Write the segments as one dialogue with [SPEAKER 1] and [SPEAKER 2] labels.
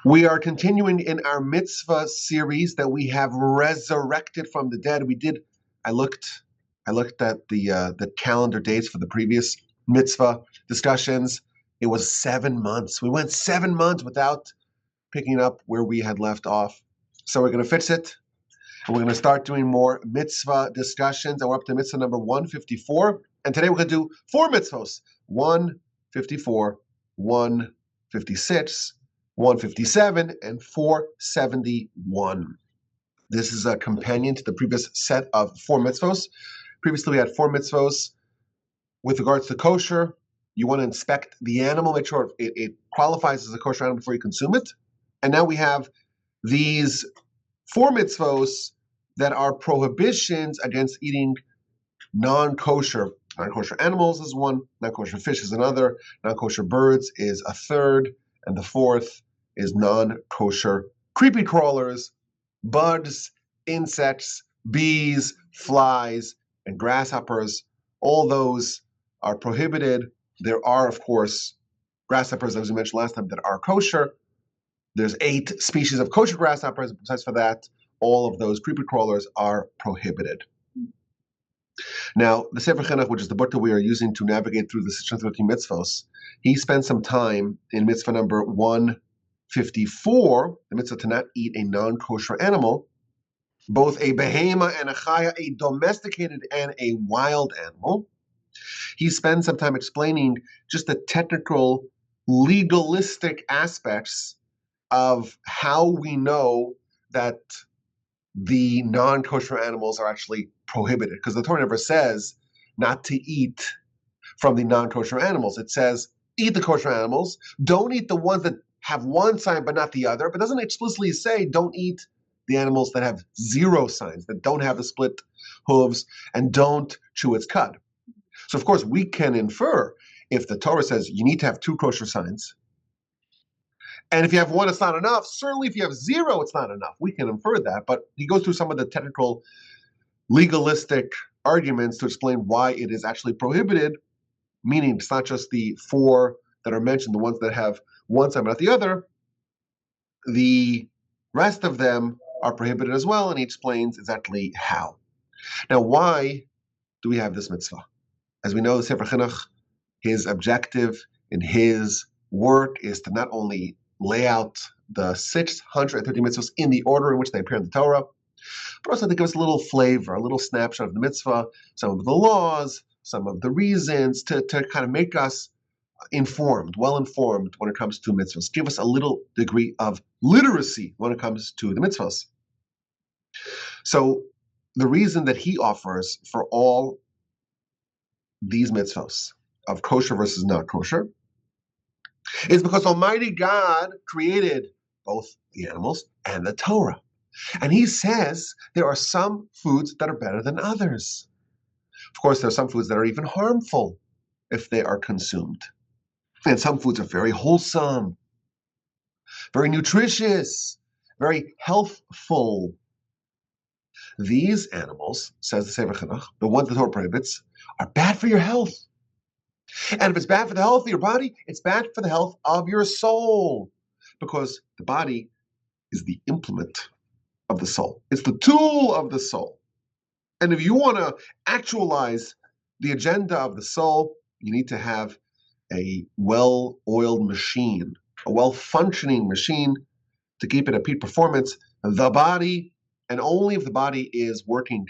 [SPEAKER 1] We are continuing in our mitzvah series that we have resurrected from the dead. I looked at the calendar dates for the previous mitzvah discussions. It was 7 months. We went 7 months without picking up where we had left off. So we're going to fix it. And we're going to start doing more mitzvah discussions. And we're up to mitzvah number 154. And today we're going to do 4 mitzvahs. 154, 156, 157, and 471. This is a companion to the previous set of 4 mitzvahs. Previously, we had 4 mitzvahs with regards to kosher. You want to inspect the animal, make sure it qualifies as a kosher animal before you consume it. And now we have these 4 mitzvahs that are prohibitions against eating non-kosher. Non-kosher animals is one, non-kosher fish is another, non-kosher birds is a third, and the fourth is non-kosher creepy crawlers, bugs, insects, bees, flies, and grasshoppers. All those are prohibited. There are, of course, grasshoppers, as we mentioned last time, that are kosher. There's 8 species of kosher grasshoppers. Besides for that, all of those creepy crawlers are prohibited. Now, the Sefer Chinuch, which is the book that we are using to navigate through the 613 mitzvahs, he spent some time in mitzvah number 154, the mitzvah to not eat a non-kosher animal, both a behema and a chaya, a domesticated and a wild animal. He spends some time explaining just the technical, legalistic aspects of how we know that the non-kosher animals are actually prohibited, because the Torah never says not to eat from the non-kosher animals. It says eat the kosher animals, don't eat the ones that have one sign but not the other, but doesn't explicitly say don't eat the animals that have 0 signs, that don't have the split hooves, and don't chew its cud. So of course we can infer, if the Torah says you need to have 2 kosher signs, and if you have 1, it's not enough. Certainly if you have 0, it's not enough. We can infer that, but he goes through some of the technical, legalistic arguments to explain why it is actually prohibited, meaning it's not just the 4 that are mentioned, the ones that have one sign but not the other. The rest of them are prohibited as well, and he explains exactly how. Now, why do we have this mitzvah? As we know, the Sefer Chinuch, his objective in his work is to not only lay out the 630 mitzvahs in the order in which they appear in the Torah, but also to give us a little flavor, a little snapshot of the mitzvah, some of the laws, some of the reasons, to kind of make us informed, well-informed when it comes to mitzvahs, give us a little degree of literacy when it comes to the mitzvahs. So the reason that he offers for all these mitzvahs of kosher versus not kosher is because Almighty God created both the animals and the Torah. And he says there are some foods that are better than others. Of course, there are some foods that are even harmful if they are consumed. And some foods are very wholesome, very nutritious, very healthful. These animals, says the Sefer Chinuch, the ones the Torah prohibits, are bad for your health. And if it's bad for the health of your body, it's bad for the health of your soul, because the body is the implement of the soul. It's the tool of the soul. And if you want to actualize the agenda of the soul, you need to have a well-oiled machine, a well-functioning machine to keep it at peak performance. The body, and only if the body is working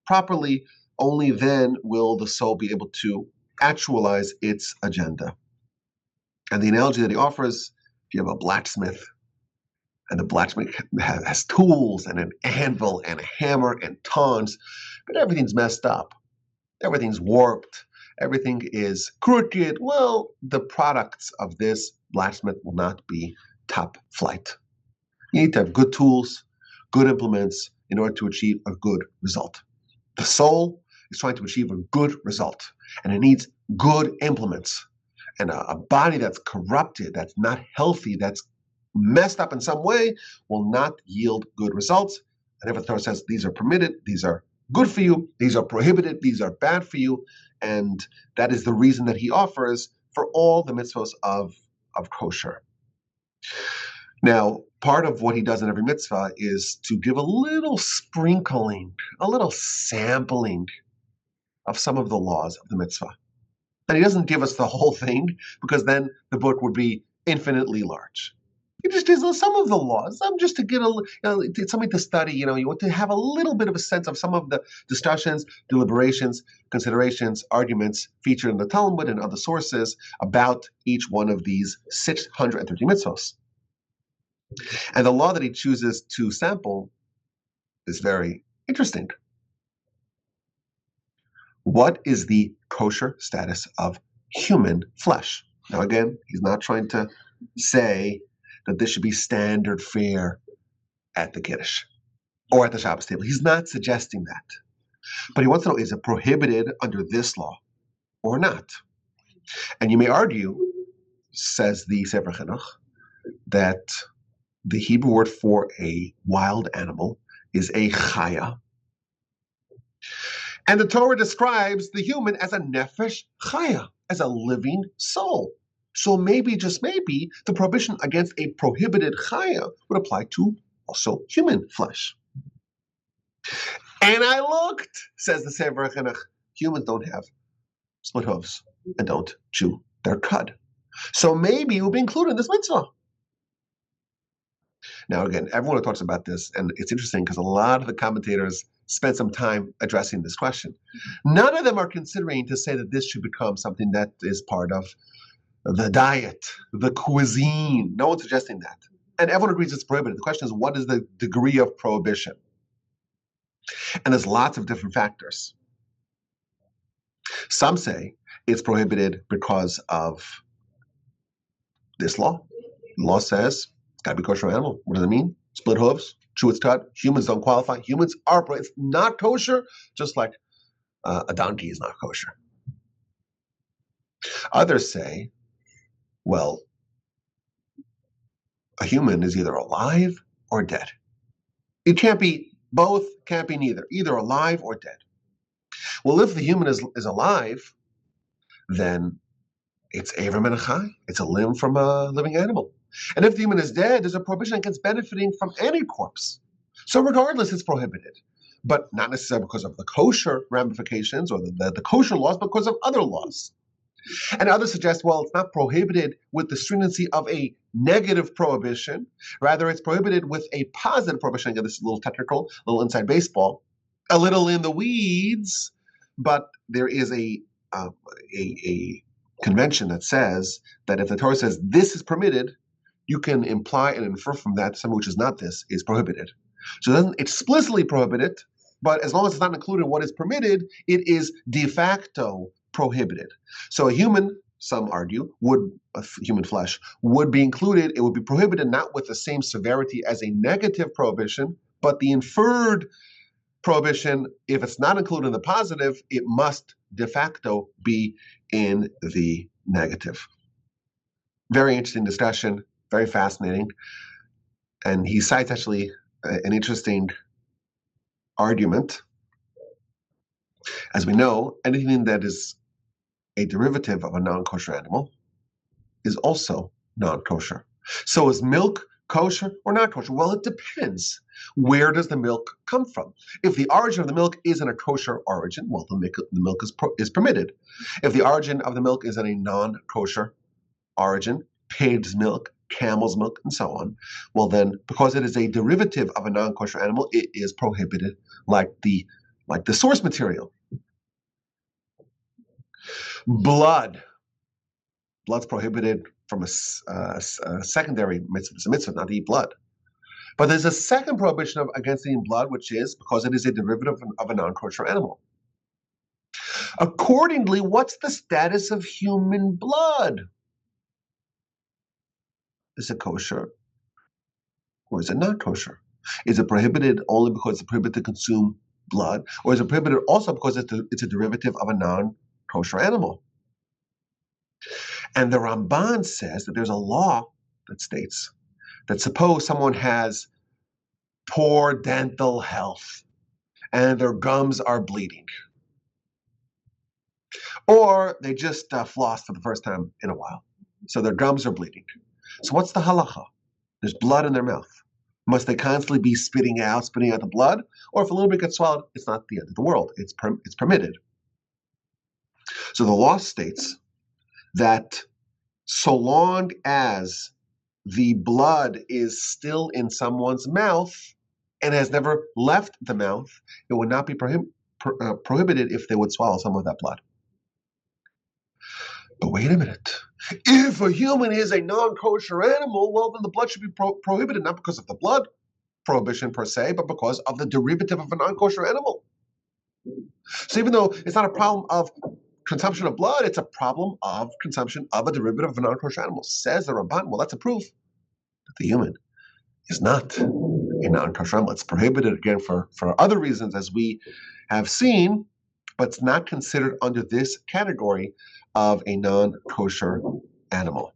[SPEAKER 1] properly, only then will the soul be able to actualize its agenda. And the analogy that he offers, if you have a blacksmith, and the blacksmith has tools and an anvil and a hammer and tongs, but everything's messed up, everything's warped, everything is crooked, well, the products of this blacksmith will not be top flight. You need to have good tools, good implements in order to achieve a good result. The soul is trying to achieve a good result, and it needs good implements. And a body that's corrupted, that's not healthy, that's messed up in some way, will not yield good results. And if the Torah says these are permitted, these are good for you, these are prohibited, these are bad for you, and that is the reason that he offers for all the mitzvahs of kosher. Now, part of what he does in every mitzvah is to give a little sprinkling, a little sampling of some of the laws of the mitzvah. And he doesn't give us the whole thing, because then the book would be infinitely large. He just does some of the laws, just to get something to study. You want to have a little bit of a sense of some of the discussions, deliberations, considerations, arguments featured in the Talmud and other sources about each one of these 630 mitzvahs. And the law that he chooses to sample is very interesting. What is the kosher status of human flesh? Now, again, he's not trying to say that this should be standard fare at the Kiddush or at the Shabbos table. He's not suggesting that. But he wants to know, is it prohibited under this law or not? And you may argue, says the Sefer Chinuch, that the Hebrew word for a wild animal is a chaya. And the Torah describes the human as a nefesh chaya, as a living soul. So maybe, just maybe, the prohibition against a prohibited chaya would apply to also human flesh. And I looked, says the Sefer Chinuch, humans don't have split hooves and don't chew their cud. So maybe it will be included in this mitzvah. Now, again, everyone talks about this, and it's interesting because a lot of the commentators spent some time addressing this question. None of them are considering to say that this should become something that is part of the diet, the cuisine. No one's suggesting that. And everyone agrees it's prohibited. The question is, what is the degree of prohibition? And there's lots of different factors. Some say it's prohibited because of this law. The law says it's got to be kosher animal. What does it mean? Split hooves, chew its cud. Humans don't qualify. Humans are, it's not kosher, just like a donkey is not kosher. Others say, well, a human is either alive or dead. It can't be both, can't be neither, either alive or dead. Well, if the human is alive, then it's Avram and Achai. It's a limb from a living animal. And if the human is dead, there's a prohibition against benefiting from any corpse. So regardless, it's prohibited. But not necessarily because of the kosher ramifications or the kosher laws, but because of other laws. And others suggest, well, it's not prohibited with the stringency of a negative prohibition. Rather, it's prohibited with a positive prohibition. Again, this is a little technical, a little inside baseball, a little in the weeds, but there is a convention that says that if the Torah says this is permitted, you can imply and infer from that something which is not this is prohibited. So it doesn't explicitly prohibit it, but as long as it's not included in what is permitted, it is de facto prohibited. So a human, some argue, human flesh would be included. It would be prohibited not with the same severity as a negative prohibition, but the inferred prohibition, if it's not included in the positive, it must de facto be in the negative. Very interesting discussion, very fascinating. And he cites actually an interesting argument. As we know, anything that is a derivative of a non-kosher animal is also non-kosher. So is milk kosher or not kosher? Well, it depends. Where does the milk come from? If the origin of the milk is in a kosher origin, well, the milk is permitted. If the origin of the milk is in a non-kosher origin, pig's milk, camel's milk, and so on, well then, because it is a derivative of a non-kosher animal, it is prohibited like the source material. Blood's prohibited from a secondary mitzvah. It's a mitzvah not to eat blood. But there's a second prohibition against eating blood, which is because it is a derivative of a non-kosher animal. Accordingly, what's the status of human blood? Is it kosher or is it not kosher? Is it prohibited only because it's prohibited to consume blood, or is it prohibited also because it's a derivative of a non-kosher animal? And the Ramban says that there's a law that states that suppose someone has poor dental health and their gums are bleeding, or they just flossed for the first time in a while, so their gums are bleeding. So what's the halacha? There's blood in their mouth. Must they constantly be spitting out the blood? Or if a little bit gets swallowed, it's not the end of the world. It's permitted. So the law states that so long as the blood is still in someone's mouth and has never left the mouth, it would not be prohibited if they would swallow some of that blood. But wait a minute. If a human is a non-kosher animal, well, then the blood should be prohibited, not because of the blood prohibition per se, but because of the derivative of a non-kosher animal. So even though it's not a problem of consumption of blood, it's a problem of consumption of a derivative of a non-kosher animal. Says the Ramban, well, that's a proof that the human is not a non-kosher animal. It's prohibited, again, for other reasons, as we have seen, but it's not considered under this category of a non-kosher animal.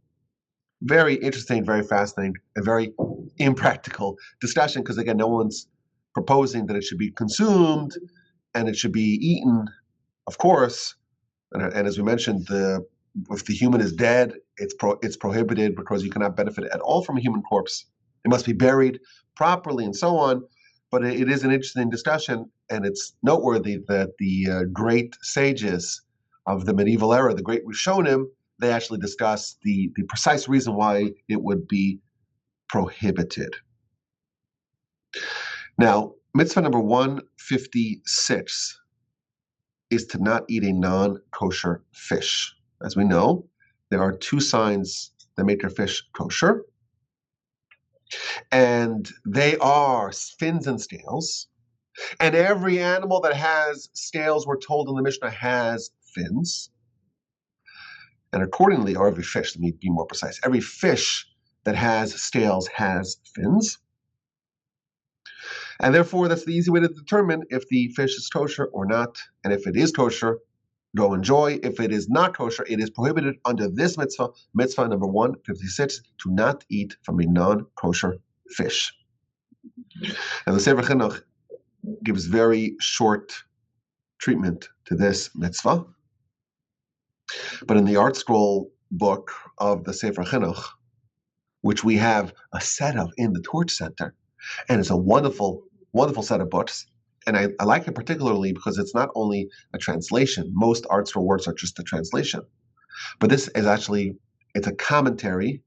[SPEAKER 1] Very interesting, very fascinating, and very impractical discussion, because again, no one's proposing that it should be consumed and it should be eaten, of course. And as we mentioned, if the human is dead, it's prohibited because you cannot benefit at all from a human corpse. It must be buried properly and so on. But it is an interesting discussion, and it's noteworthy that the great sages of the medieval era, the great Rishonim, they actually discuss the precise reason why it would be prohibited. Now, mitzvah number 156 is to not eat a non-kosher fish. As we know, there are two signs that make your fish kosher, and they are fins and scales. And every animal that has scales, we're told in the Mishnah, has fins. And accordingly, or every fish, let me be more precise, every fish that has scales has fins. And therefore, that's the easy way to determine if the fish is kosher or not. And if it is kosher, go enjoy. If it is not kosher, it is prohibited under this mitzvah, mitzvah number 156, to not eat from a non-kosher fish. Now, the Sefer Chinuch gives very short treatment to this mitzvah. But in the Art Scroll book of the Sefer Chinuch, which we have a set of in the Torch Center, and it's a wonderful, wonderful set of books. And I like it particularly because it's not only a translation. Most Art Scroll works are just a translation. But this is actually, it's a commentary,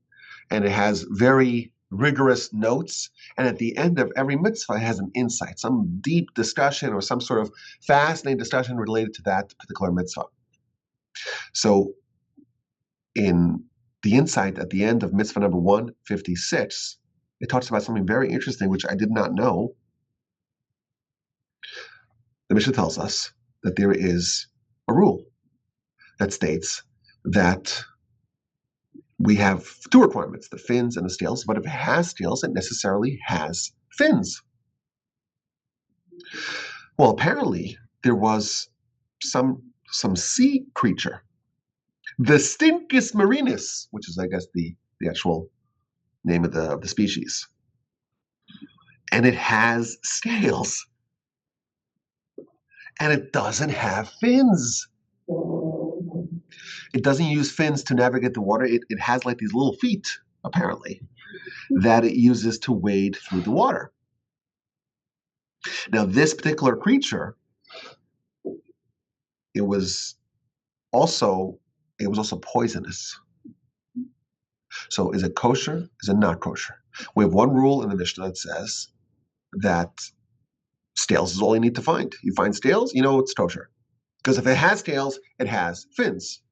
[SPEAKER 1] and it has very rigorous notes. And at the end of every mitzvah, it has an insight, some deep discussion or some sort of fascinating discussion related to that particular mitzvah. So in the insight at the end of mitzvah number 156, it talks about something very interesting, which I did not know. The Mishnah tells us that there is a rule that states that we have two requirements, the fins and the scales, but if it has scales, it necessarily has fins. Well, apparently there was some sea creature, the Stincus marinus, which is, I guess, the actual name of the species. And it has scales. And it doesn't have fins. It doesn't use fins to navigate the water. It has like these little feet, apparently, that it uses to wade through the water. Now, this particular creature, it was also poisonous. So is it kosher? Is it not kosher? We have one rule in the Mishnah that says that scales is all you need to find. You find scales, you know it's kosher. Because if it has scales, it has fins.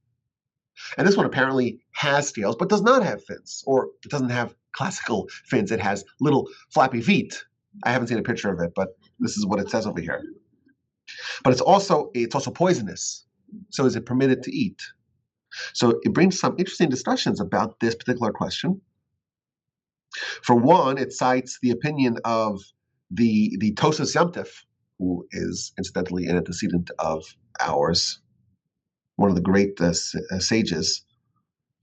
[SPEAKER 1] And this one apparently has scales, but does not have fins. Or it doesn't have classical fins. It has little flappy feet. I haven't seen a picture of it, but this is what it says over here. But it's also poisonous. So is it permitted to eat? So it brings some interesting discussions about this particular question. For one, it cites the opinion of the Tosas Yomtiv, who is incidentally an antecedent of ours, one of the great sages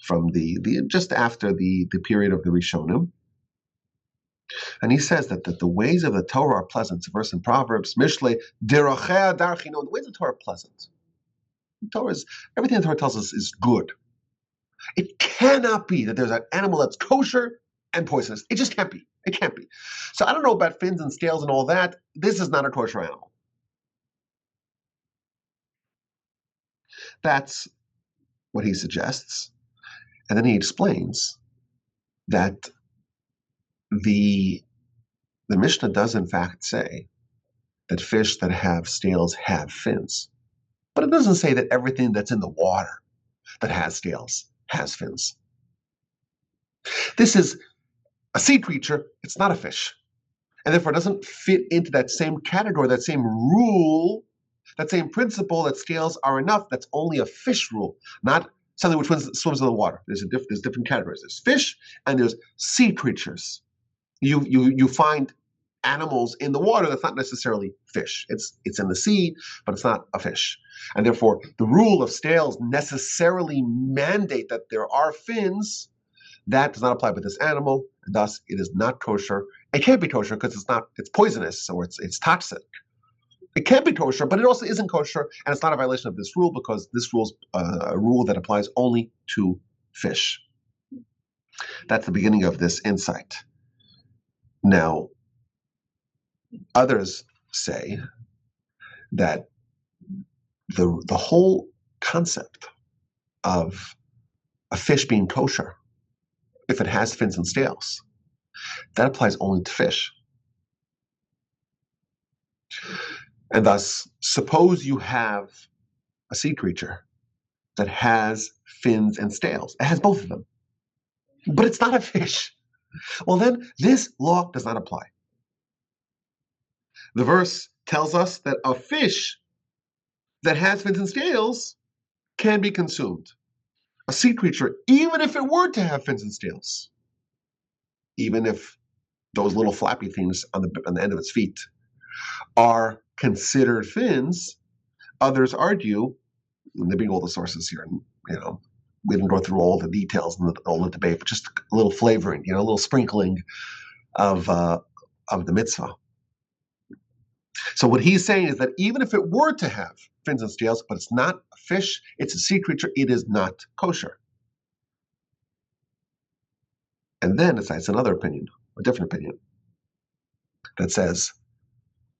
[SPEAKER 1] from the just after the period of the Rishonim. And he says that the ways of the Torah are pleasant. It's a verse in Proverbs, Mishle, Derachea Darchino. The ways of the Torah are pleasant. Everything the Torah tells us is good. It cannot be that there's an animal that's kosher and poisonous. It just can't be. It can't be. So I don't know about fins and scales and all that. This is not a kosher animal. That's what he suggests. And then he explains that the Mishnah does in fact say that fish that have scales have fins. But it doesn't say that everything that's in the water that has scales has fins. This is a sea creature. It's not a fish. And therefore it doesn't fit into that same category, that same rule, that same principle that scales are enough. That's only a fish rule, not something which swims in the water. There's different categories. There's fish and there's sea creatures. You find animals in the water that's not necessarily fish. It's in the sea, but it's not a fish. And therefore, the rule of scales necessarily mandate that there are fins. That does not apply with this animal, and thus it is not kosher. It can't be kosher because it's poisonous or it's toxic. It can't be kosher, but it also isn't kosher, and it's not a violation of this rule because this rule's a rule that applies only to fish. That's the beginning of this insight. Now, others say that the whole concept of a fish being kosher, if it has fins and scales, that applies only to fish. And thus, suppose you have a sea creature that has fins and scales. It has both of them, but it's not a fish. Well, then this law does not apply. The verse tells us that a fish that has fins and scales can be consumed. A sea creature, even if it were to have fins and scales, even if those little flappy things on the end of its feet are considered fins, others argue, and they bring all the sources here, and we didn't go through all the details and all the debate, but just a little flavoring, a little sprinkling of the mitzvah. So what he's saying is that even if it were to have fins and scales, but it's not a fish, it's a sea creature, it is not kosher. And then it cites another opinion, a different opinion, that says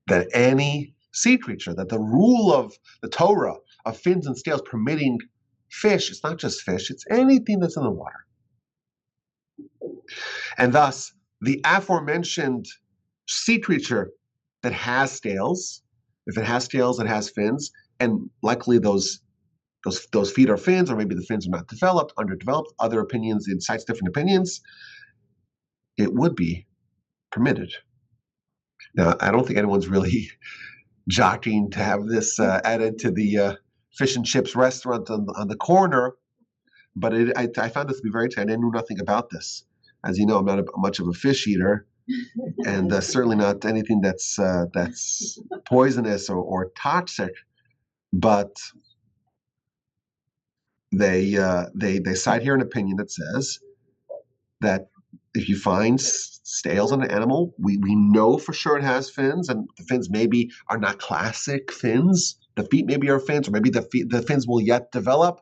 [SPEAKER 1] that any sea creature, that the rule of the Torah of fins and scales permitting fish, it's not just fish, it's anything that's in the water. And thus, the aforementioned sea creature that has scales, if it has scales, it has fins, and likely those feet are fins, or maybe the fins are not developed, underdeveloped, other opinions, it cites different opinions, it would be permitted. Now, I don't think anyone's really jockeying to have this added to the fish and chips restaurant on the corner, but I found this to be very interesting. I knew nothing about this. As you know, I'm not much of a fish eater, and certainly not anything that's poisonous or toxic. But they cite here an opinion that says that if you find scales on an animal, we know for sure it has fins, and the fins maybe are not classic fins. The feet maybe are fins, or maybe the fins will yet develop,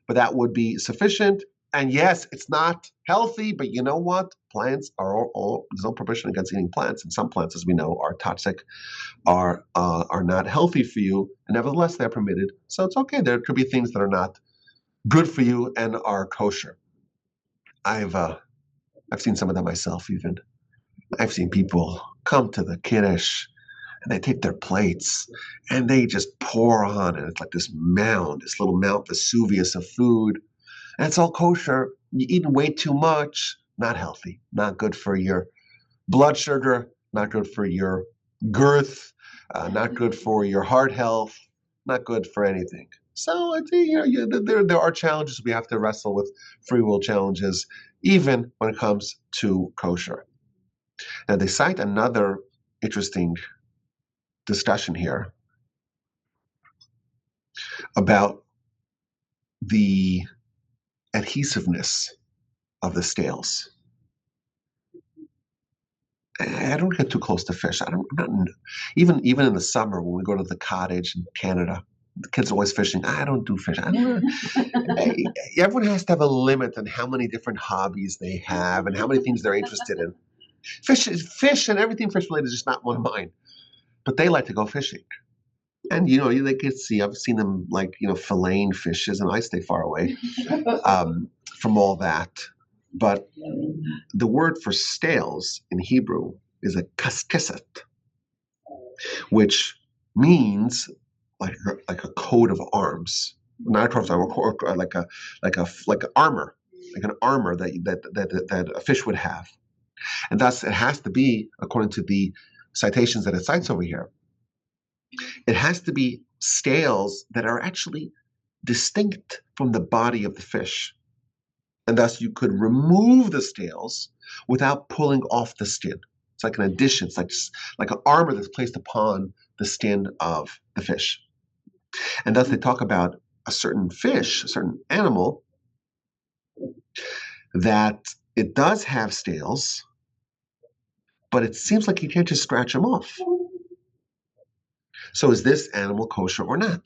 [SPEAKER 1] but that would be sufficient. And yes, it's not healthy, but you know what? Plants are all there's no prohibition against eating plants, and some plants, as we know, are toxic, are not healthy for you, and nevertheless they're permitted. So it's okay. There could be things that are not good for you and are kosher. I've seen some of that myself. Even I've seen people come to the kiddush and they take their plates and they just pour on, and it's like this little Mount Vesuvius of food. And it's all kosher. You're eating way too much. Not healthy. Not good for your blood sugar. Not good for your girth. Not good for your heart health. Not good for anything. So there are challenges. We have to wrestle with free will challenges, even when it comes to kosher. Now they cite another interesting discussion here about the adhesiveness of the scales. I don't get too close to fish. I'm not even in the summer when we go to the cottage in Canada. The kids are always fishing. I don't do fish. I don't know. Everyone has to have a limit on how many different hobbies they have and how many things they're interested in. Fish and everything fish related is just not one of mine. But they like to go fishing. And, they can see, I've seen them filleting fishes, and I stay far away from all that. But the word for scales in Hebrew is a kaskeset, which means like a coat of arms, not a coat of arms, like an armor, that a fish would have, and thus it has to be, according to the citations that it cites over here, it has to be scales that are actually distinct from the body of the fish, and thus you could remove the scales without pulling off the skin. It's like an addition. It's like an armor that's placed upon the skin of the fish. And thus they talk about a certain fish, a certain animal, that it does have scales, but it seems like you can't just scratch them off. So is this animal kosher or not?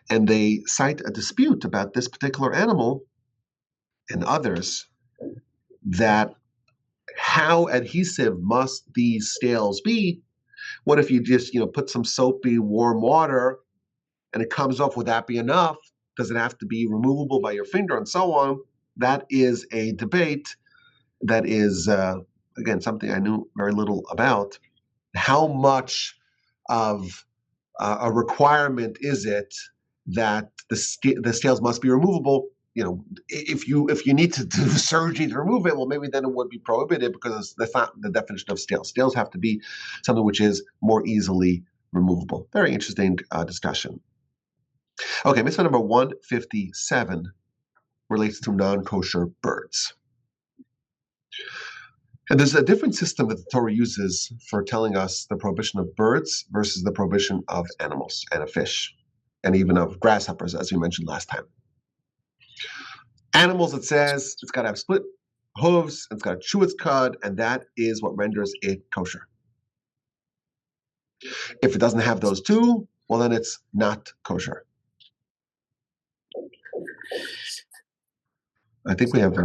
[SPEAKER 1] And they cite a dispute about this particular animal and others, that how adhesive must these scales be? What if you just put some soapy warm water and it comes off? Would that be enough? Does it have to be removable by your finger and so on? That is a debate that is, again, something I knew very little about. How much of a requirement is it that the scales must be removable? If you need to do surgery to remove it, well, maybe then it would be prohibited, because that's not the definition of scales. Scales have to be something which is more easily removable. Very interesting discussion. Okay, mitzvah number 157 relates to non-kosher birds. And there's a different system that the Torah uses for telling us the prohibition of birds versus the prohibition of animals and of fish, and even of grasshoppers, as we mentioned last time. Animals, it says it's got to have split hooves, it's got to chew its cud, and that is what renders it kosher. If it doesn't have those two, well, then it's not kosher. I think we have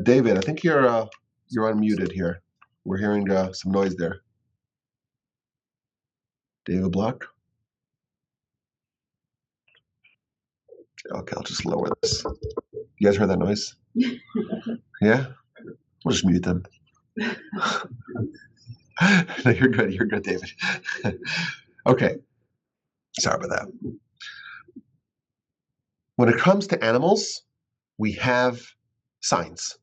[SPEAKER 1] David. I think you're unmuted here. We're hearing some noise there. David Block. Okay, I'll just lower this. You guys heard that noise? Yeah? We'll just mute them. No, you're good. You're good, David. Okay. Sorry about that. When it comes to animals, we have signs.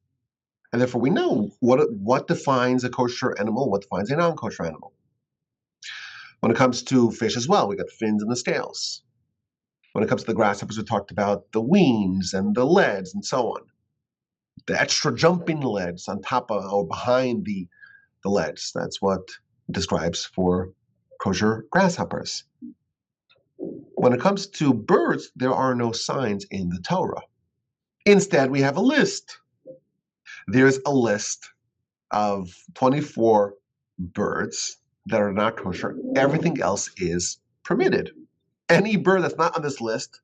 [SPEAKER 1] And therefore we know what defines a kosher animal, what defines a non-kosher animal. When it comes to fish as well, we got the fins and the scales. When it comes to the grasshoppers, we talked about the wings and the legs and so on. The extra jumping legs on top of or behind the legs. That's what it describes for kosher grasshoppers. When it comes to birds, there are no signs in the Torah. Instead, we have a list. There's a list of 24 birds that are not kosher. Everything else is permitted. Any bird that's not on this list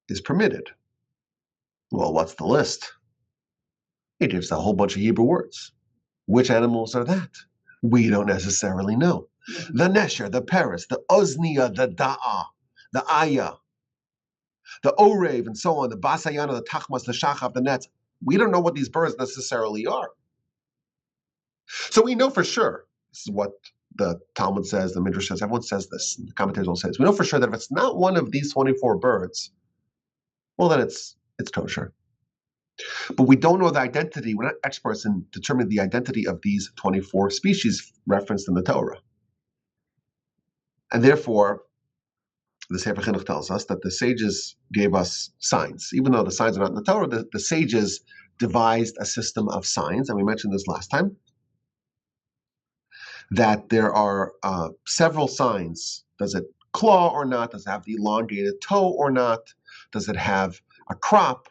[SPEAKER 1] is permitted. Well, what's the list? It gives a whole bunch of Hebrew words. Which animals are that? We don't necessarily know. The nesher, the paris, the oznia, the da'a, the aya, the orev, and so on, the basayana, the tachmas, the shachab, the nets. We don't know what these birds necessarily are. So we know for sure, this is what the Talmud says, the Midrash says, everyone says this, the commentators all say this. We know for sure that if it's not one of these 24 birds, well, then it's kosher. But we don't know the identity. We're not experts in determining the identity of these 24 species referenced in the Torah. And therefore, the Sefer Chinuch tells us that the sages gave us signs. Even though the signs are not in the Torah, the sages devised a system of signs, and we mentioned this last time, that there are several signs. Does it claw or not? Does it have the elongated toe or not? Does it have a crop?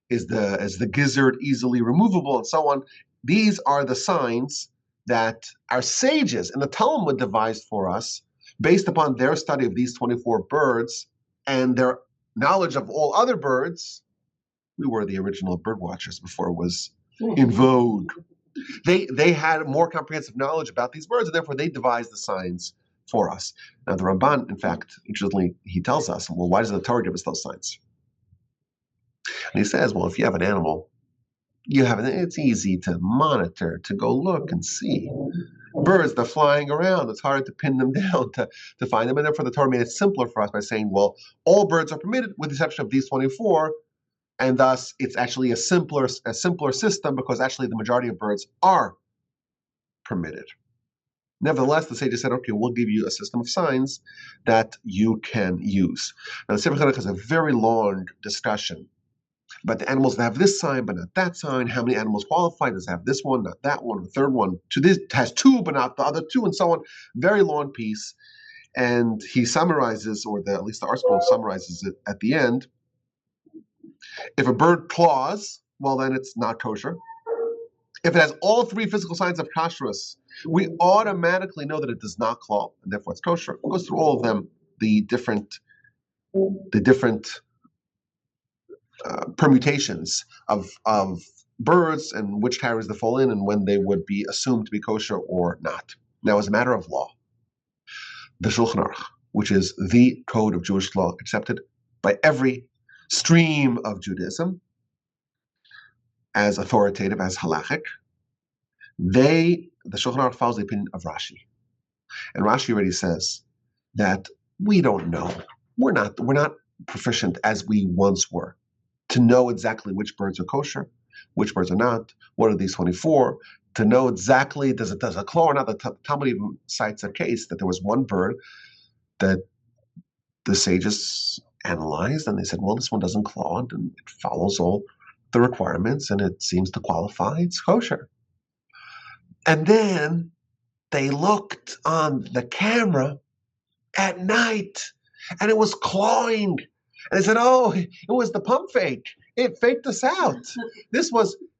[SPEAKER 1] Is the gizzard easily removable, and so on? These are the signs that our sages in the Talmud devised for us Based upon their study of these 24 birds and their knowledge of all other birds, we were the original bird watchers before it was in vogue. They had more comprehensive knowledge about these birds, and therefore they devised the signs for us. Now the Ramban, in fact, interestingly, he tells us, well, why does the Torah give us those signs? And he says, well, if you have an animal, it's easy to monitor, to go look and see. Birds, they're flying around. It's hard to pin them down, to find them. And therefore the Torah made it simpler for us by saying, well, all birds are permitted with the exception of these 24, and thus it's actually a simpler system because actually the majority of birds are permitted. Nevertheless, the sages said, okay, we'll give you a system of signs that you can use. Now the Sefer Chanukah has a very long discussion about the animals that have this sign but not that sign, how many animals qualify, does it have this one, not that one, the third one, this has two but not the other two, and so on. Very long piece. And he summarizes, or at least the article summarizes it at the end. If a bird claws, well, then it's not kosher. If it has all three physical signs of kashrus, we automatically know that it does not claw, and therefore it's kosher. It goes through all of them, the different permutations of birds and which categories they fall in and when they would be assumed to be kosher or not. Now, as a matter of law, the Shulchan Aruch, which is the code of Jewish law accepted by every stream of Judaism as authoritative, as halachic, the Shulchan Aruch follows the opinion of Rashi. And Rashi already says that we don't know. We're not proficient as we once were to know exactly which birds are kosher, which birds are not, what are these 24, to know exactly does it claw or not. The Talmud even cites a case that there was one bird that the sages analyzed and they said, well, this one doesn't claw and it follows all the requirements and it seems to qualify, it's kosher. And then they looked on the camera at night and it was clawing. And they said, oh, it was the pump fake. It faked us out.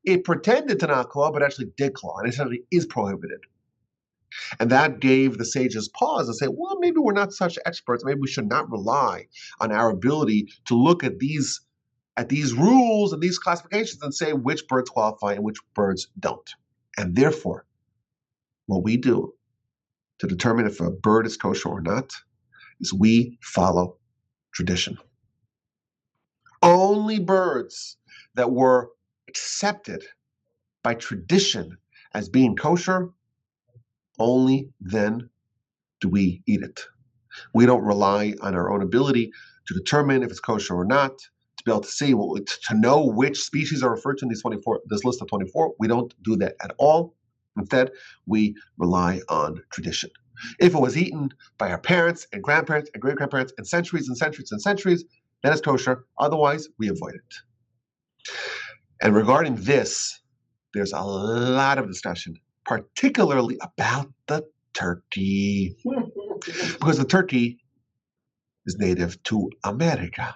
[SPEAKER 1] It pretended to not claw, but actually did claw. And it essentially is prohibited. And that gave the sages pause and say, well, maybe we're not such experts. Maybe we should not rely on our ability to look at these rules and these classifications and say which birds qualify and which birds don't. And therefore, what we do to determine if a bird is kosher or not is we follow tradition. Only birds that were accepted by tradition as being kosher, only then do we eat it. We don't rely on our own ability to determine if it's kosher or not, to be able to see, to know which species are referred to in this list of 24. We don't do that at all. Instead, we rely on tradition. If it was eaten by our parents and grandparents and great-grandparents and centuries and centuries and centuries, then it's kosher. Otherwise, we avoid it. And regarding this, there's a lot of discussion, particularly about the turkey. Because the turkey is native to America.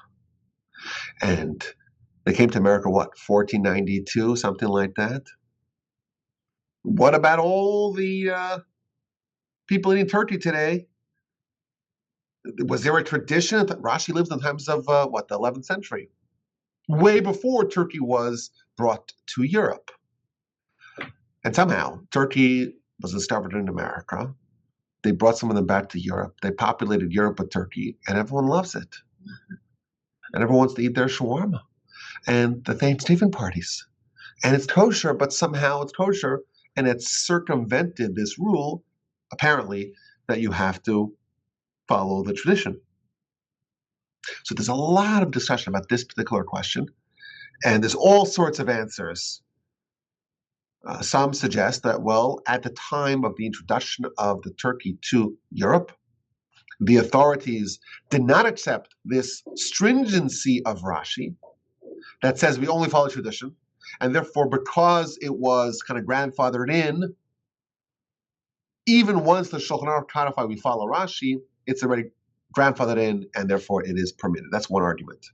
[SPEAKER 1] And they came to America, 1492, something like that? What about all the people eating turkey today? Was there a tradition that Rashi lived in times of, the 11th century? Way before turkey was brought to Europe. And somehow, turkey was discovered in America. They brought some of them back to Europe. They populated Europe with turkey, and everyone loves it. And everyone wants to eat their shawarma and the Thanksgiving parties. And it's kosher, but somehow it's kosher, and it's circumvented this rule, apparently, that you have to follow the tradition. So there's a lot of discussion about this particular question, and there's all sorts of answers. Some suggest that, well, at the time of the introduction of the turkey to Europe, the authorities did not accept this stringency of Rashi that says we only follow tradition, and therefore, because it was kind of grandfathered in, even once the Shulchan Aruch codified we follow Rashi, it's already grandfathered in, and therefore it is permitted. That's one argument.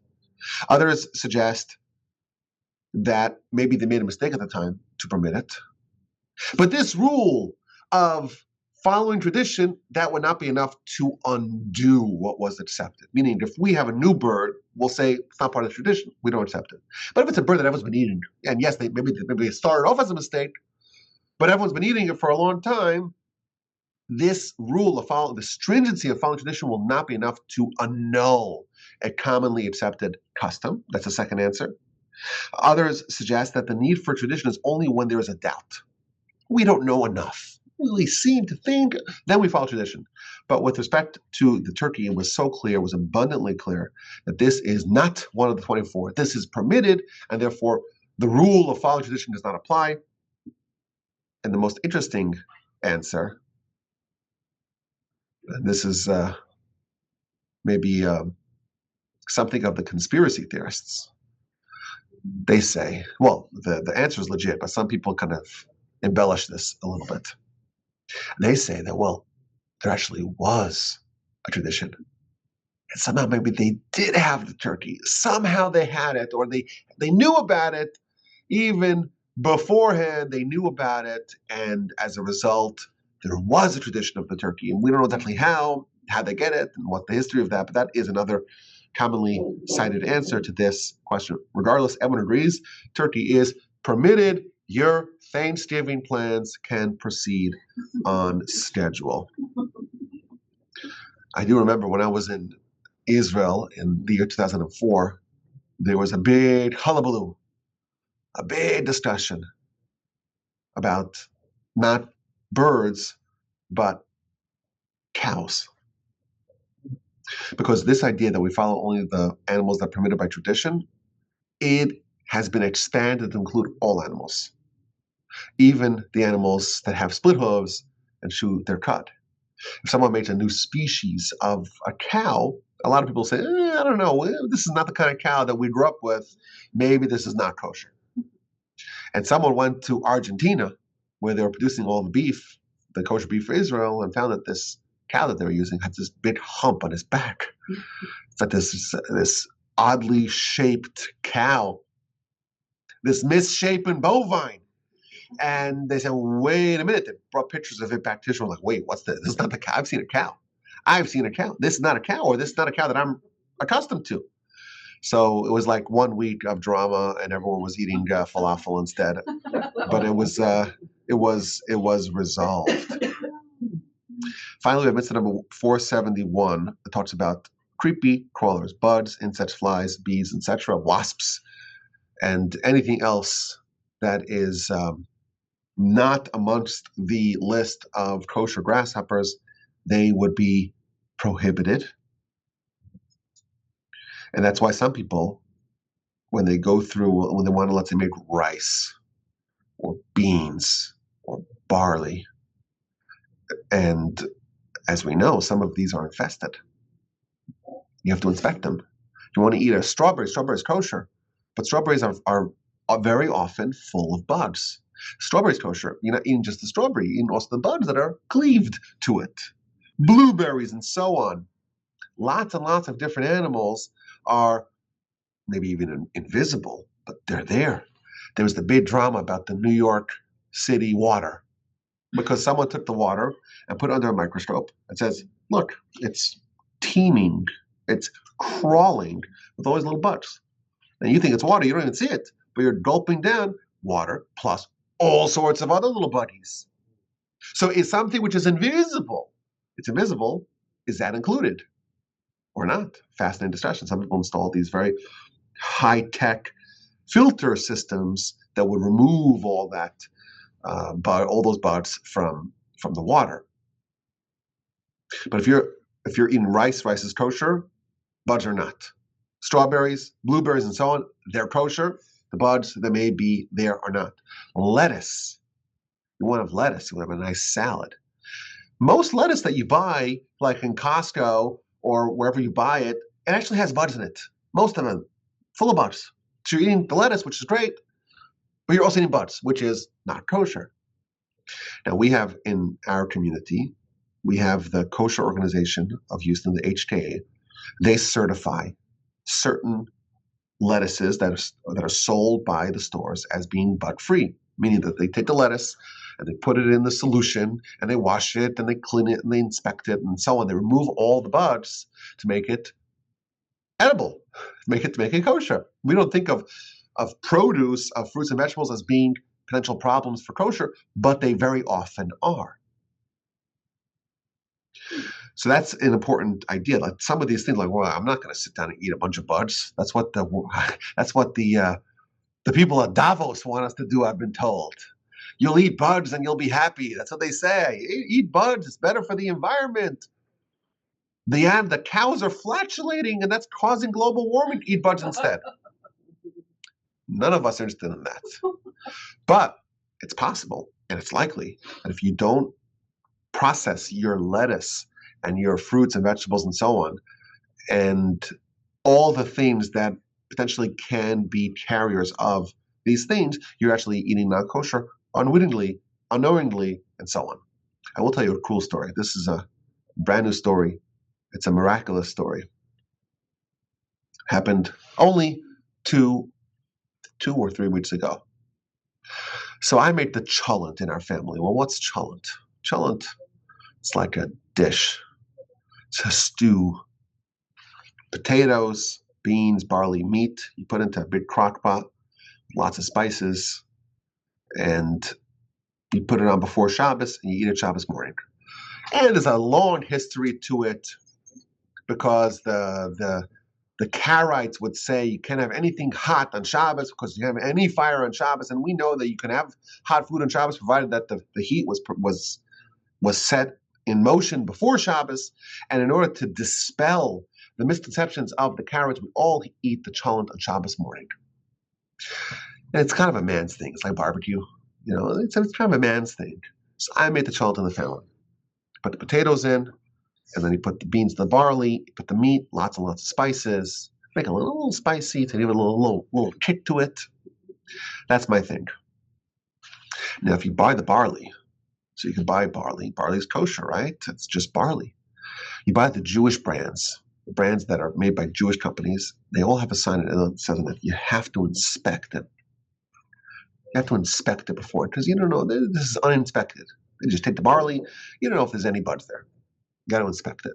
[SPEAKER 1] Others suggest that maybe they made a mistake at the time to permit it. But this rule of following tradition, that would not be enough to undo what was accepted. Meaning, if we have a new bird, we'll say it's not part of the tradition. We don't accept it. But if it's a bird that everyone's been eating, and yes, maybe they started off as a mistake, but everyone's been eating it for a long time, this rule of the stringency of following tradition will not be enough to annul a commonly accepted custom. That's the second answer. Others suggest that the need for tradition is only when there is a doubt. We don't know enough. We seem to think, then we follow tradition. But with respect to the turkey, it was so clear, it was abundantly clear that this is not one of the 24. This is permitted, and therefore the rule of following tradition does not apply. And the most interesting answer, and this is maybe something of the conspiracy theorists. They say, well, the answer is legit, but some people kind of embellish this a little bit. They say that, well, there actually was a tradition. And somehow maybe they did have the turkey. Somehow they had it, or they knew about it even beforehand. They knew about it, and as a result, there was a tradition of the turkey. And we don't know definitely how they get it, and what the history of that, but that is another commonly cited answer to this question. Regardless, everyone agrees turkey is permitted. Your Thanksgiving plans can proceed on schedule. I do remember when I was in Israel in the year 2004, there was a big hullabaloo, a big discussion about not birds, but cows. Because this idea that we follow only the animals that are permitted by tradition, it has been expanded to include all animals, even the animals that have split hooves and chew their cud. If someone makes a new species of a cow, a lot of people say, I don't know, this is not the kind of cow that we grew up with. Maybe this is not kosher. And someone went to Argentina, where they were producing all the beef, the kosher beef for Israel, and found that this cow that they were using had this big hump on his back. It's like this oddly shaped cow, this misshapen bovine. And they said, wait a minute. They brought pictures of it back to Israel. Like, wait, what's this? This is not the cow. I've seen a cow. I've seen a cow. This is not a cow, or this is not a cow that I'm accustomed to. So it was like 1 week of drama, and everyone was eating falafel instead. But it was resolved. Finally, we have mitzvah number 471 that talks about creepy crawlers, bugs, insects, flies, bees, etc., wasps, and anything else that is not amongst the list of kosher grasshoppers. They would be prohibited. And that's why some people, when they want to, let's say, make rice or beans or barley, and as we know, some of these are infested. You have to inspect them. You want to eat a strawberry. Strawberry is kosher, but strawberries are very often full of bugs. Strawberry is kosher. You're not eating just the strawberry. You're eating also the bugs that are cleaved to it. Blueberries and so on. Lots and lots of different animals are maybe even invisible, but they're there. There was the big drama about the New York City water, because someone took the water and put it under a microscope and says, look, it's teeming, it's crawling with all these little bugs. And you think it's water, you don't even see it, but you're gulping down water plus all sorts of other little buggies. So it's something which is invisible. It's invisible. Is that included or not? Fascinating discussion. Some people install these very high-tech filter systems that would remove all that, all those bugs from the water. But if you're eating rice is kosher. Bugs are not. Strawberries, blueberries, and so on, they're kosher. The bugs that may be there are not. Lettuce. You want to have lettuce. You want to have a nice salad. Most lettuce that you buy, like in Costco or wherever you buy it, it actually has bugs in it. Most of them, full of bugs. So you're eating the lettuce, which is great, but you're also eating bugs, which is not kosher. Now, we have in our community, we have the Kosher Organization of Houston, the HKA. They certify certain lettuces that are sold by the stores as being bug-free, meaning that they take the lettuce, and they put it in the solution, and they wash it, and they clean it, and they inspect it, and so on. They remove all the bugs to make it edible, to make it kosher. We don't think of produce, of fruits and vegetables as being potential problems for kosher, but they very often are. So that's an important idea. Like some of these things, like, well, I'm not going to sit down and eat a bunch of bugs. That's what the people at Davos want us to do. I've been told. You'll eat bugs and you'll be happy. That's what they say. Eat bugs. It's better for the environment. The cows are flatulating, and that's causing global warming. Eat bugs instead. None of us are interested in that. But it's possible, and it's likely, that if you don't process your lettuce and your fruits and vegetables and so on, and all the things that potentially can be carriers of these things, you're actually eating non-kosher unwittingly, unknowingly, and so on. I will tell you a cool story. This is a brand new story. It's a miraculous story. Happened only 2 or 3 weeks ago. So I make the cholent in our family. Well, what's cholent? Cholent, it's like a dish. It's a stew. Potatoes, beans, barley, meat. You put into a big crock pot, lots of spices, and you put it on before Shabbos, and you eat it Shabbos morning. And there's a long history to it, because the Karaites would say you can't have anything hot on Shabbos because you have any fire on Shabbos, and we know that you can have hot food on Shabbos provided that the heat was set in motion before Shabbos. And in order to dispel the misconceptions of the Karaites, we all eat the cholent on Shabbos morning. And it's kind of a man's thing. It's like barbecue, It's kind of a man's thing. So I made the cholent in the family. Put the potatoes in. And then you put the beans, the barley, you put the meat, lots and lots of spices. Make it a little spicy to give it a little kick to it. That's my thing. Now, if you buy the barley, so you can buy barley. Barley's kosher, right? It's just barley. You buy the Jewish brands, the brands that are made by Jewish companies. They all have a sign that says that you have to inspect it. You have to inspect it before, because you don't know. This is uninspected. They just take the barley. You don't know if there's any buds there. You got to inspect it.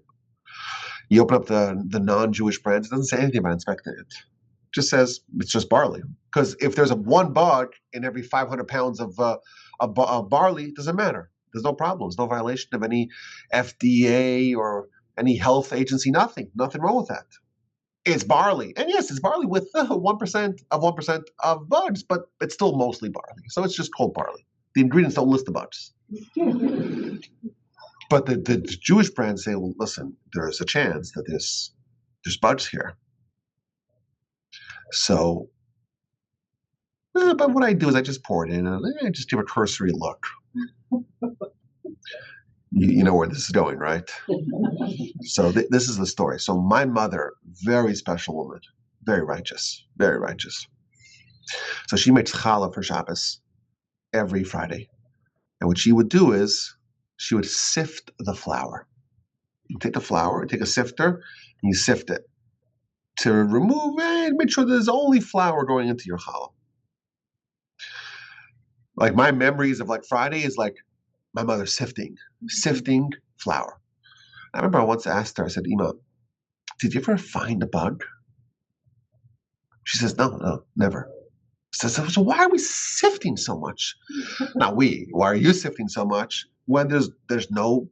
[SPEAKER 1] You open up the non-Jewish brands, it doesn't say anything about inspecting it. It just says it's just barley. Because if there's one bug in every 500 pounds of barley, it doesn't matter. There's no problem. There's no violation of any FDA or any health agency. Nothing wrong with that. It's barley. And yes, it's barley with 1% of bugs, but it's still mostly barley. So it's just called barley. The ingredients don't list the bugs. But the Jewish brands say, well, listen, there's a chance that there's bugs here. So, but what I do is I just pour it in and I just give a cursory look. You know where this is going, right? So this is the story. So my mother, very special woman, very righteous, very righteous. So she makes challah for Shabbos every Friday. And what she would do is, she would sift the flour. You take the flour, take a sifter, and you sift it to remove and make sure there's only flour going into your challah. Like my memories of like Friday is like my mother sifting flour. I remember I once asked her, I said, Ima, did you ever find a bug? She says, no, never. So why are we sifting so much? Why are you sifting so much when there's no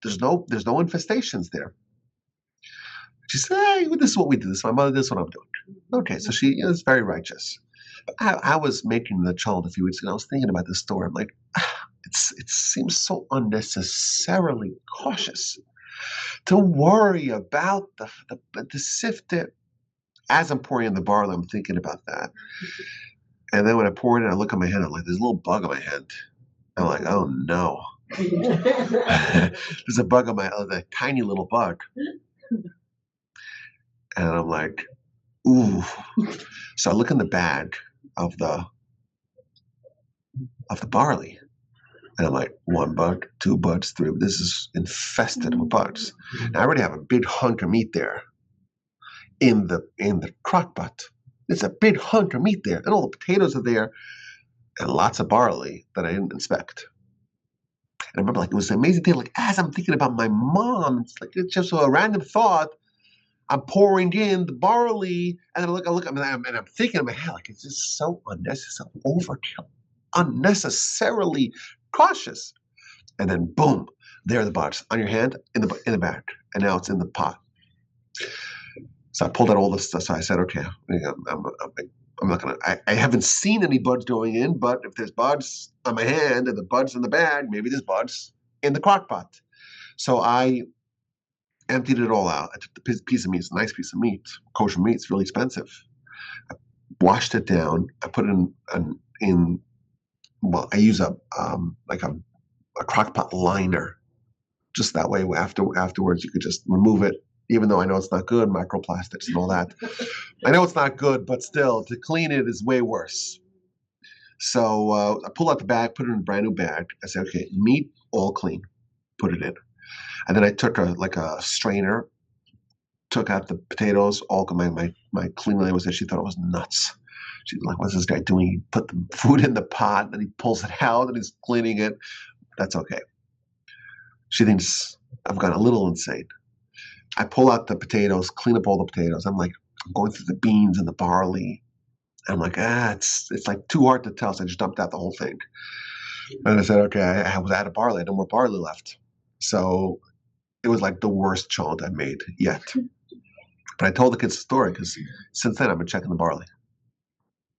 [SPEAKER 1] infestations there? She said, hey, this is what we do. This is my mother. This is what I'm doing. Okay, so she is very righteous. I was making the cholent a few weeks ago. I was thinking about this story. I'm like, it seems so unnecessarily cautious to worry about the sift it. As I'm pouring in the barley, I'm thinking about that. And then when I pour it in, I look at my hand. I'm like, there's a little bug on my hand. I'm like, oh no. There's a bug on my a tiny little bug. And I'm like, ooh. So I look in the bag of the barley. And I'm like, 1 bug, 2 bugs, 3. This is infested with bugs. Now, I already have a big hunk of meat there in the crock pot. It's a big hunk of meat there. And all the potatoes are there. And lots of barley that I didn't inspect. And I remember, like, it was an amazing thing. Like, as I'm thinking about my mom, it's just a random thought. I'm pouring in the barley, and then I look, and I'm thinking in my head, like, it's just so unnecessary, overkill, unnecessarily cautious. And then, boom, there are the buds on your hand in the bag, and now it's in the pot. So I pulled out all this stuff. So I said, okay, I'm not gonna. I haven't seen any buds going in, but if there's buds on my hand and the buds in the bag, maybe there's buds in the crock pot. So I emptied it all out. I took the piece of meat. It's a nice piece of meat. Kosher meat. It's really expensive. I washed it down. I put it in. Well, I use a crock pot liner. Just that way, afterwards, you could just remove it. Even though I know it's not good, microplastics and all that. I know it's not good, but still, to clean it is way worse. So I pull out the bag, put it in a brand new bag. I said, okay, meat all clean, put it in. And then I took a strainer, took out the potatoes. All my cleaning lady was there. She thought it was nuts. She's like, what's this guy doing? He put the food in the pot, and he pulls it out, and he's cleaning it. That's okay. She thinks I've gone a little insane. I pull out the potatoes, clean up all the potatoes. I'm going through the beans and the barley. I'm like, it's like too hard to tell. So I just dumped out the whole thing. And I said, okay, I was out of barley. I had no more barley left. So it was like the worst challenge I've made yet. But I told the kids the story because since then I've been checking the barley.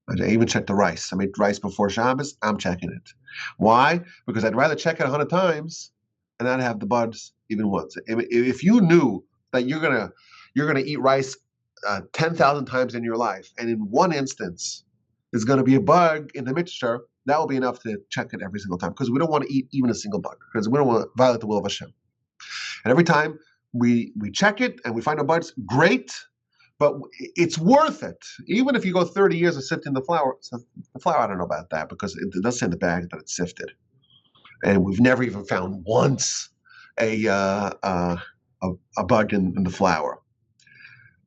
[SPEAKER 1] I even checked the rice. I made rice before Shabbos. I'm checking it. Why? Because I'd rather check it 100 times and not have the buds even once. If you knew that you're gonna eat rice 10,000 times in your life, and in one instance there's going to be a bug in the mixture, that will be enough to check it every single time, because we don't want to eat even a single bug, because we don't want to violate the will of Hashem. And every time we check it and we find a bugs, great, but it's worth it. Even if you go 30 years of sifting the flour, I don't know about that, because it does say in the bag that it's sifted, and we've never even found once a bug in the flour.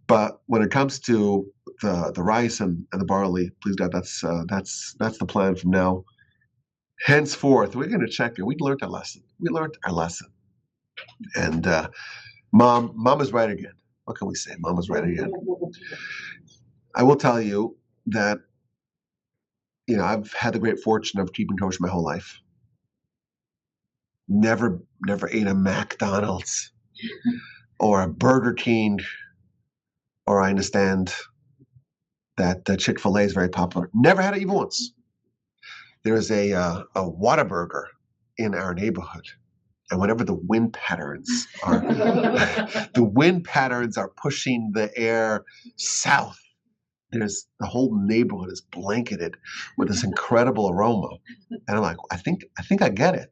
[SPEAKER 1] But when it comes to the rice and the barley, please God, that's the plan from now. Henceforth, we're going to check it. We learned our lesson. And Mom is right again. What can we say? Mom is right again. I will tell you that, I've had the great fortune of keeping kosher my whole life. Never ate a McDonald's or a Burger King, or I understand that Chick-fil-A is very popular. Never had it even once. There is a Whataburger in our neighborhood, and whenever the wind patterns are pushing the air south, the whole neighborhood is blanketed with this incredible aroma. And I'm like, I think I get it.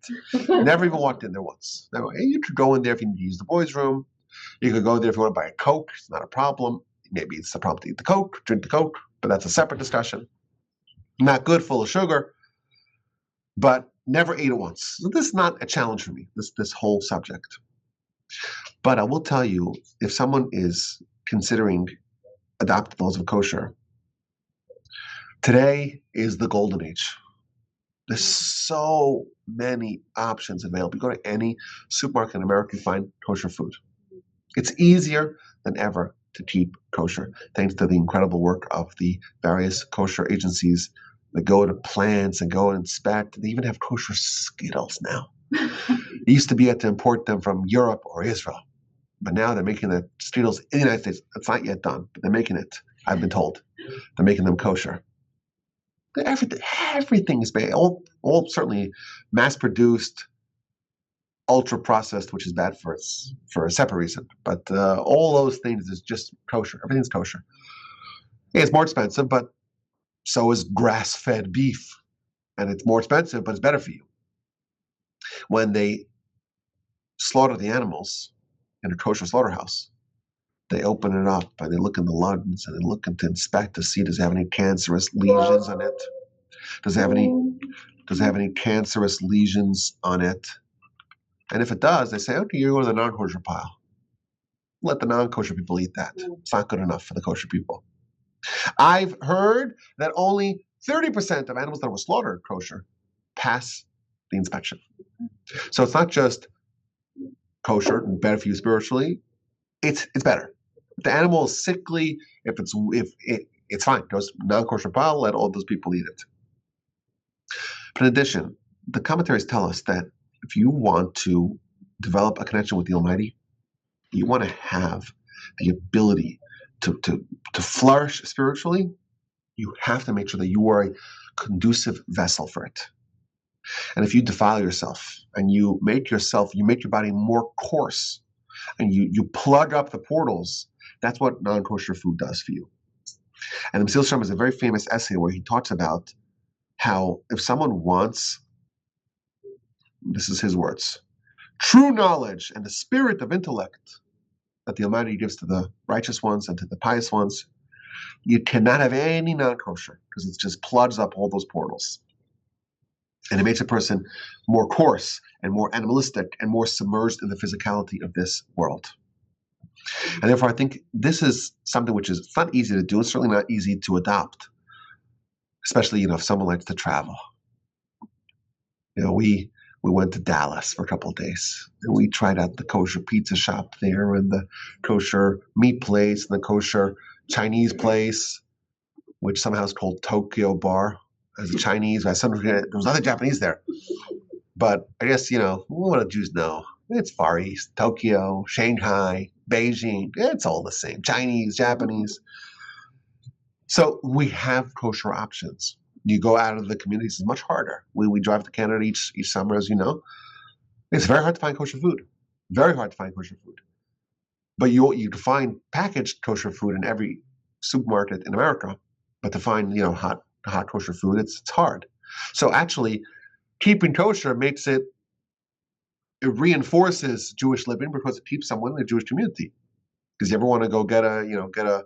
[SPEAKER 1] Never even walked in there once. Hey, you could go in there if you need to use the boys' room. You could go there if you want to buy a Coke. It's not a problem. Maybe it's a problem to eat the Coke, drink the Coke, but that's a separate discussion. Not good, full of sugar, but never ate it once. So this is not a challenge for me, this whole subject. But I will tell you, if someone is considering adopting laws of kosher, today is the golden age. There's so many options available. You go to any supermarket in America, you find kosher food. It's easier than ever to keep kosher, thanks to the incredible work of the various kosher agencies that go to plants and go and inspect. They even have kosher Skittles now. It used to be you had to import them from Europe or Israel, but now they're making the Skittles in the United States. It's not yet done, but they're making it. I've been told they're making them kosher. Everything is made, all certainly mass-produced, ultra-processed, which is bad for a separate reason. But all those things is just kosher. Everything's kosher. Yeah, it's more expensive, but so is grass-fed beef. And it's more expensive, but it's better for you. When they slaughter the animals in a kosher slaughterhouse, they open it up and they look in the lungs and they look to inspect to see, does it have any cancerous lesions on it? Does it have any cancerous lesions on it? And if it does, they say, okay, you go to the non-kosher pile. Let the non-kosher people eat that. It's not good enough for the kosher people. I've heard that only 30% of animals that were slaughtered kosher pass the inspection. So it's not just kosher and better for you spiritually. It's better. If the animal is sickly, it's fine. Goes non-kosher pal, let all those people eat it. But in addition, the commentaries tell us that if you want to develop a connection with the Almighty, you want to have the ability to flourish spiritually, you have to make sure that you are a conducive vessel for it. And if you defile yourself and you make your body more coarse and you plug up the portals, that's what non-kosher food does for you. And the Mesil Shem has a very famous essay where he talks about how if someone wants, this is his words, true knowledge and the spirit of intellect that the Almighty gives to the righteous ones and to the pious ones, you cannot have any non-kosher because it just plugs up all those portals. And it makes a person more coarse and more animalistic and more submerged in the physicality of this world. And therefore, I think this is something which is not easy to do. It's certainly not easy to adopt, especially, if someone likes to travel. We went to Dallas for a couple of days, and we tried out the kosher pizza shop there and the kosher meat place and the kosher Chinese place, which somehow is called Tokyo Bar. As a Chinese, there was other Japanese there. But I guess, what do Jews know? It's Far East, Tokyo, Shanghai, Beijing. It's all the same. Chinese, Japanese. So we have kosher options. You go out of the communities, it's much harder. When we drive to Canada each summer, as you know, it's very hard to find kosher food. Very hard to find kosher food. But you can find packaged kosher food in every supermarket in America. But to find, hot kosher food, it's hard. So actually, keeping kosher it reinforces Jewish living because it keeps someone in the Jewish community. Because you ever want to go get a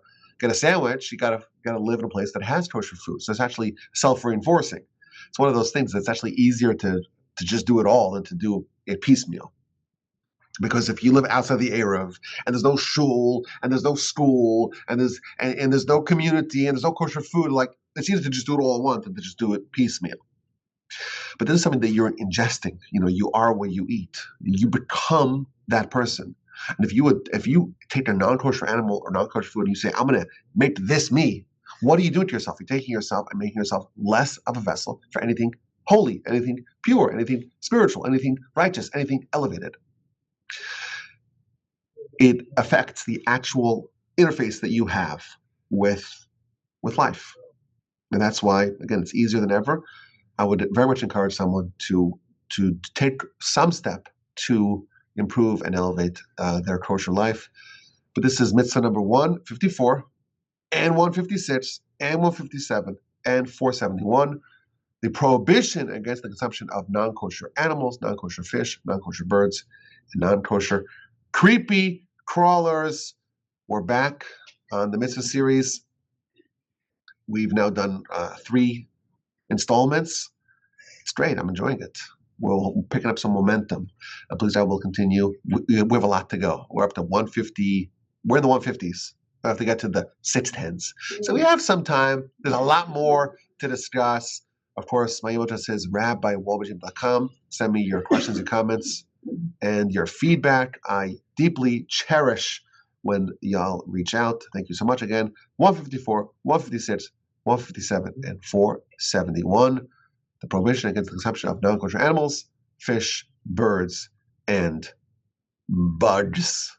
[SPEAKER 1] sandwich, you gotta live in a place that has kosher food. So it's actually self-reinforcing. It's one of those things that's actually easier to just do it all than to do it piecemeal. Because if you live outside the Erev and there's no shul and there's no school and there's no community and there's no kosher food, like it's easier to just do it all at once than to just do it piecemeal. But this is something that you're ingesting. You are what you eat. You become that person. And if you take a non-kosher animal or non-kosher food and you say, I'm going to make this me, what are you doing to yourself? You're taking yourself and making yourself less of a vessel for anything holy, anything pure, anything spiritual, anything righteous, anything elevated. It affects the actual interface that you have with life. And that's why, again, it's easier than ever. I would very much encourage someone to take some step to improve and elevate their kosher life. But this is mitzvah number 154 and 156 and 157 and 471. The prohibition against the consumption of non-kosher animals, non-kosher fish, non-kosher birds, and non-kosher creepy crawlers. We're back on the mitzvah series. We've now done 3 installments. It's great. I'm enjoying it. We're picking up some momentum. Please, I will continue. We have a lot to go. We're up to 150. We're in the 150s. I have to get to the 610s. So we have some time. There's a lot more to discuss. Of course, my email address is rabbi@wolbajim.com. Send me your questions and comments and your feedback. I deeply cherish when y'all reach out. Thank you so much again. 154, 156, 157, and 471. The prohibition against the consumption of non-kosher animals, fish, birds, and bugs.